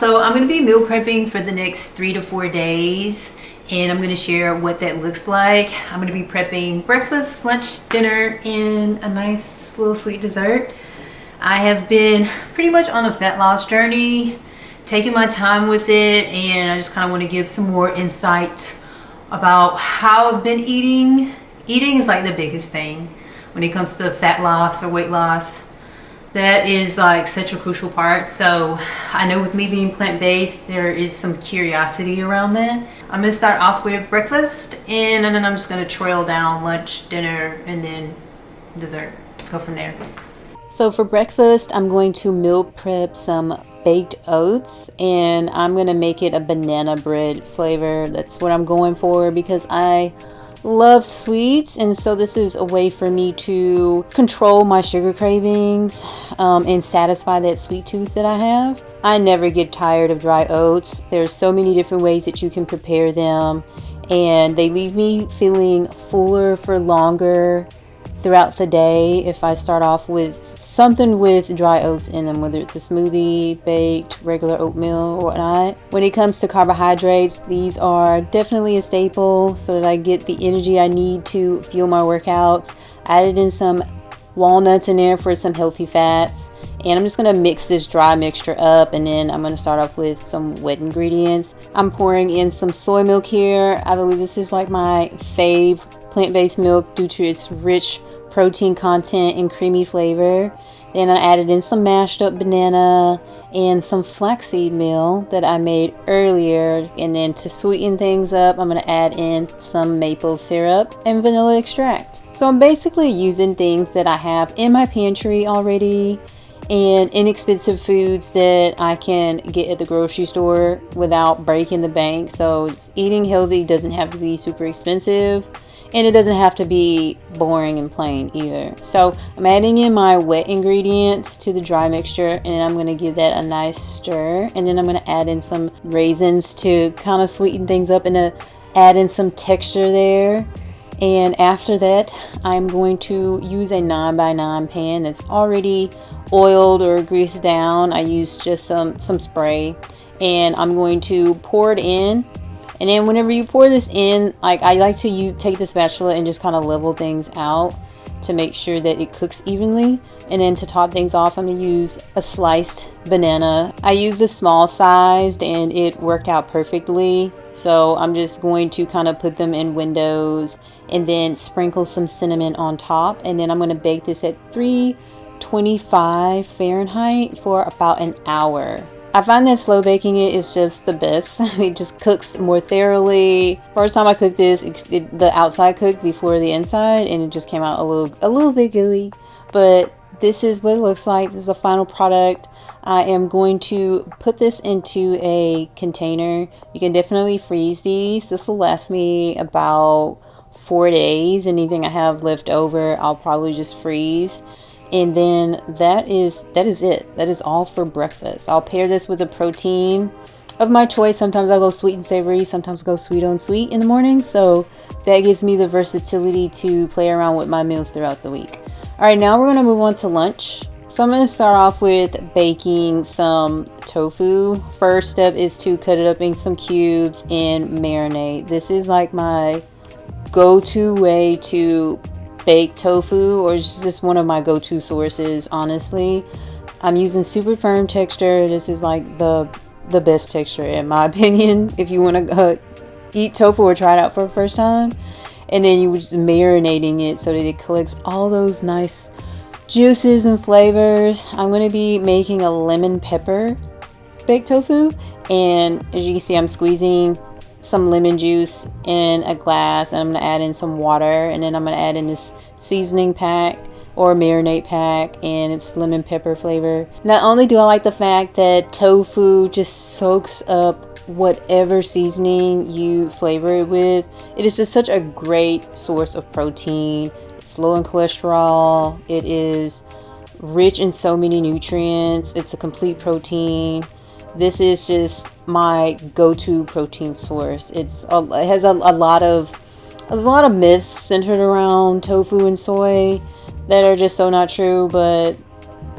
So I'm going to be meal prepping for the next 3 to 4 days, and I'm going to share what that looks like. I'm going to be prepping breakfast, lunch, dinner, and a nice little sweet dessert. I have been pretty much on a fat loss journey, taking my time with it, and I just kind of want to give some more insight about how I've been eating. Eating is like the biggest thing when it comes to fat loss or weight loss. That is like such a crucial part. So I know with me being plant-based, there is some curiosity around that. I'm gonna start off with breakfast, and then I'm just gonna trail down lunch, dinner, and then dessert. Go from there. So for breakfast, I'm going to meal prep some baked oats, and I'm gonna make it a banana bread flavor. That's what I'm going for because I love sweets, and so this is a way for me to control my sugar cravings and satisfy that sweet tooth that I have. I never get tired of dry oats. There's so many different ways that you can prepare them, and they leave me feeling fuller for longer throughout the day if I start off with something with dry oats in them, whether it's a smoothie, baked, regular oatmeal, or whatnot. When it comes to carbohydrates, these are definitely a staple so that I get the energy I need to fuel my workouts. I added in some walnuts in there for some healthy fats, and I'm just going to mix this dry mixture up, and then I'm going to start off with some wet ingredients. I'm pouring in some soy milk here. I believe this is like my fave plant-based milk due to its rich protein content and creamy flavor. Then I added in some mashed up banana and some flaxseed meal that I made earlier, and then to sweeten things up, I'm going to add in some maple syrup and vanilla extract. So I'm basically using things that I have in my pantry already and inexpensive foods that I can get at the grocery store without breaking the bank. So eating healthy doesn't have to be super expensive, and it doesn't have to be boring and plain either. So I'm adding in my wet ingredients to the dry mixture, and then I'm going to give that a nice stir, and then I'm going to add in some raisins to kind of sweeten things up and to add in some texture there. And after that, I'm going to use a 9x9 pan that's already oiled or greased down. I use just some spray, and I'm going to pour it in. And then whenever you pour this in, like I like to take the spatula and just kind of level things out to make sure that it cooks evenly. And then to top things off, I'm going to use a sliced banana. I used a small sized and it worked out perfectly. So I'm just going to kind of put them in windows and then sprinkle some cinnamon on top. And then I'm going to bake this at 325 Fahrenheit for about an hour. I find that slow baking it is just the best. It just cooks more thoroughly. First time I cooked this, the outside cooked before the inside, and it just came out a little bit gooey. But this is what it looks like. This is a final product. I am going to put this into a container. You can definitely freeze these. This will last me about 4 days. Anything I have left over, I'll probably just freeze. And then that is it. That is all for breakfast. I'll pair this with a protein of my choice. Sometimes I'll go sweet and savory. Sometimes I'll go sweet on sweet in the morning. So that gives me the versatility to play around with my meals throughout the week. All right, now we're going to move on to lunch. So I'm going to start off with baking some tofu. First step is to cut it up in some cubes and marinate. This is like my go-to way to baked tofu, or it's just one of my go-to sources. Honestly, I'm using super firm texture. This is like the best texture in my opinion if you want to eat tofu or try it out for the first time. And then you just marinating it so that it collects all those nice juices and flavors. I'm going to be making a lemon pepper baked tofu, and as you can see, I'm squeezing some lemon juice in a glass, and I'm going to add in some water, and then I'm going to add in this seasoning pack or marinade pack, and it's lemon pepper flavor. Not only do I like the fact that tofu just soaks up whatever seasoning you flavor it with, it is just such a great source of protein. It's low in cholesterol, it is rich in so many nutrients, it's a complete protein. This is just my go-to protein source. It has a lot of myths centered around tofu and soy that are just so not true, but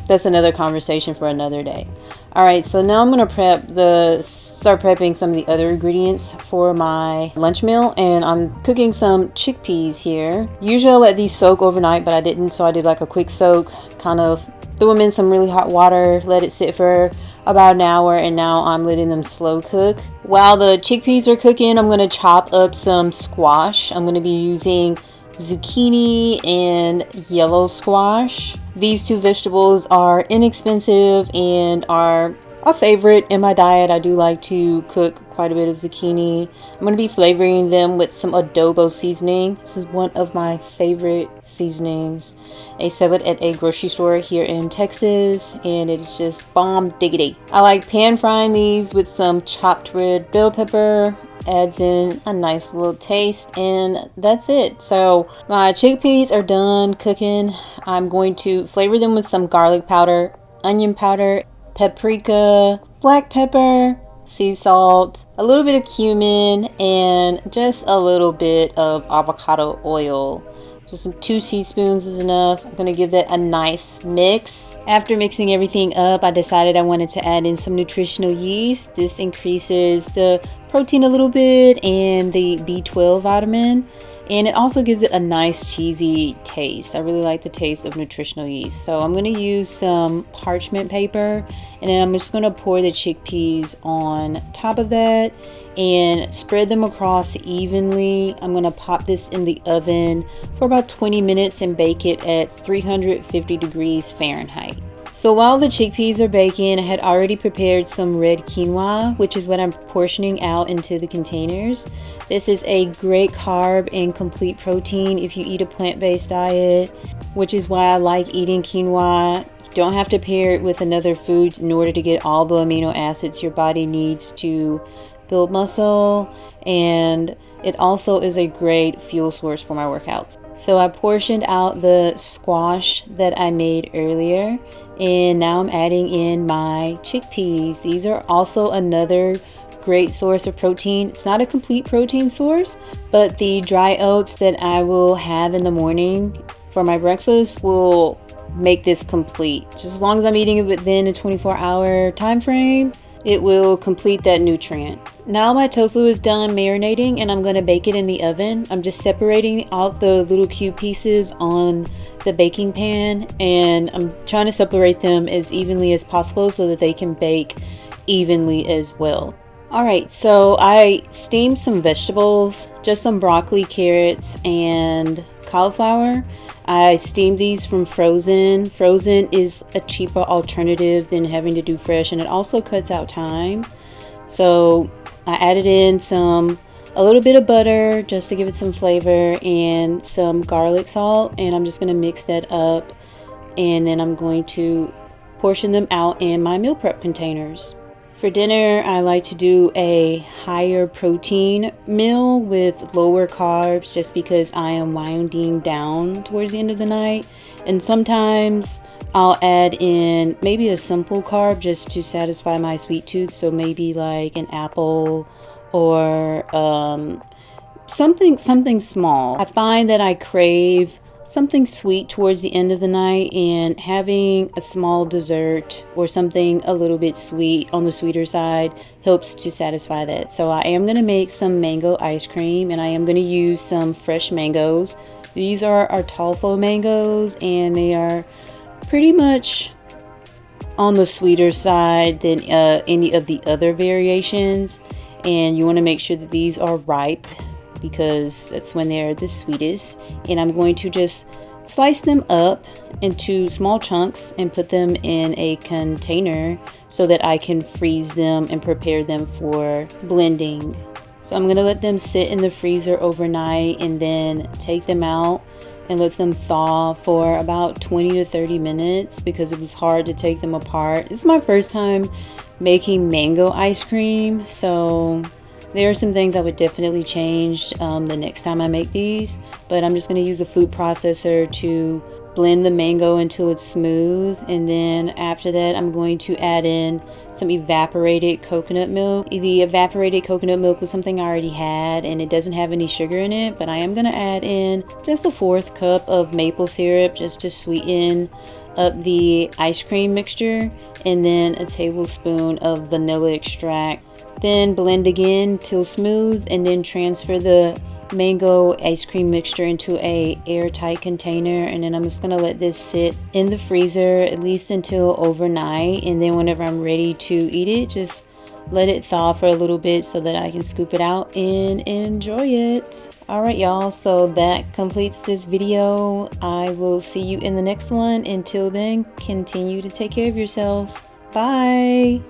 that's another conversation for another day. All right, so now I'm gonna start prepping some of the other ingredients for my lunch meal, and I'm cooking some chickpeas here. Usually I let these soak overnight, but I didn't, so I did like a quick soak, kind of threw them in some really hot water, let it sit for about an hour, and now I'm letting them slow cook. While the chickpeas are cooking, I'm gonna chop up some squash. I'm gonna be using zucchini and yellow squash. These two vegetables are inexpensive and are a favorite in my diet. I do like to cook quite a bit of zucchini. I'm going to be flavoring them with some adobo seasoning. This is one of my favorite seasonings. I sell it at a grocery store here in Texas, and it is just bomb diggity. I like pan frying these with some chopped red bell pepper. Adds in a nice little taste, and that's it. So my chickpeas are done cooking. I'm going to flavor them with some garlic powder, onion powder, paprika, black pepper, sea salt, a little bit of cumin, and just a little bit of avocado oil. Just 2 teaspoons is enough. I'm gonna give that a nice mix. After mixing everything up, I decided I wanted to add in some nutritional yeast. This increases the protein a little bit and the B12 vitamin, and it also gives it a nice cheesy taste. I really like the taste of nutritional yeast. So I'm going to use some parchment paper, and then I'm just going to pour the chickpeas on top of that and spread them across evenly. I'm going to pop this in the oven for about 20 minutes and bake it at 350 degrees Fahrenheit. So while the chickpeas are baking, I had already prepared some red quinoa, which is what I'm portioning out into the containers. This is a great carb and complete protein if you eat a plant-based diet, which is why I like eating quinoa. You don't have to pair it with another food in order to get all the amino acids your body needs to build muscle, and it also is a great fuel source for my workouts. So I portioned out the squash that I made earlier, and now I'm adding in my chickpeas. These are also another great source of protein. It's not a complete protein source, but the dry oats that I will have in the morning for my breakfast will make this complete. Just as long as I'm eating it within a 24-hour time frame, it will complete that nutrient. Now my tofu is done marinating, and I'm going to bake it in the oven. I'm just separating out the little cube pieces on the baking pan, and I'm trying to separate them as evenly as possible so that they can bake evenly as well. Alright, so I steamed some vegetables, just some broccoli, carrots, and cauliflower. I steamed these from frozen. Frozen is a cheaper alternative than having to do fresh, and it also cuts out time. So I added in a little bit of butter just to give it some flavor, and some garlic salt, and I'm just going to mix that up, and then I'm going to portion them out in my meal prep containers. For dinner, I like to do a higher protein meal with lower carbs just because I am winding down towards the end of the night. And sometimes I'll add in maybe a simple carb just to satisfy my sweet tooth. So maybe like an apple or something small. I find that I crave something sweet towards the end of the night, and having a small dessert or something a little bit sweet on the sweeter side helps to satisfy that. So I am going to make some mango ice cream, and I am going to use some fresh mangoes. These are our tofu mangoes, and they are pretty much on the sweeter side than any of the other variations, and you want to make sure that these are ripe because that's when they're the sweetest. And I'm going to just slice them up into small chunks and put them in a container so that I can freeze them and prepare them for blending. So I'm going to let them sit in the freezer overnight and then take them out and let them thaw for about 20 to 30 minutes because it was hard to take them apart. This is my first time making mango ice cream, so there are some things I would definitely change the next time I make these, but I'm just going to use a food processor to blend the mango until it's smooth, and then after that I'm going to add in some evaporated coconut milk. The evaporated coconut milk was something I already had, and it doesn't have any sugar in it, but I am going to add in just a 1/4 cup of maple syrup just to sweeten up the ice cream mixture and then a tablespoon of vanilla extract. Then blend again till smooth and then transfer the mango ice cream mixture into a airtight container, and then I'm just gonna let this sit in the freezer at least until overnight, and then whenever I'm ready to eat it, just let it thaw for a little bit so that I can scoop it out and enjoy it. Alright y'all, so that completes this video. I will see you in the next one. Until then, continue to take care of yourselves. Bye!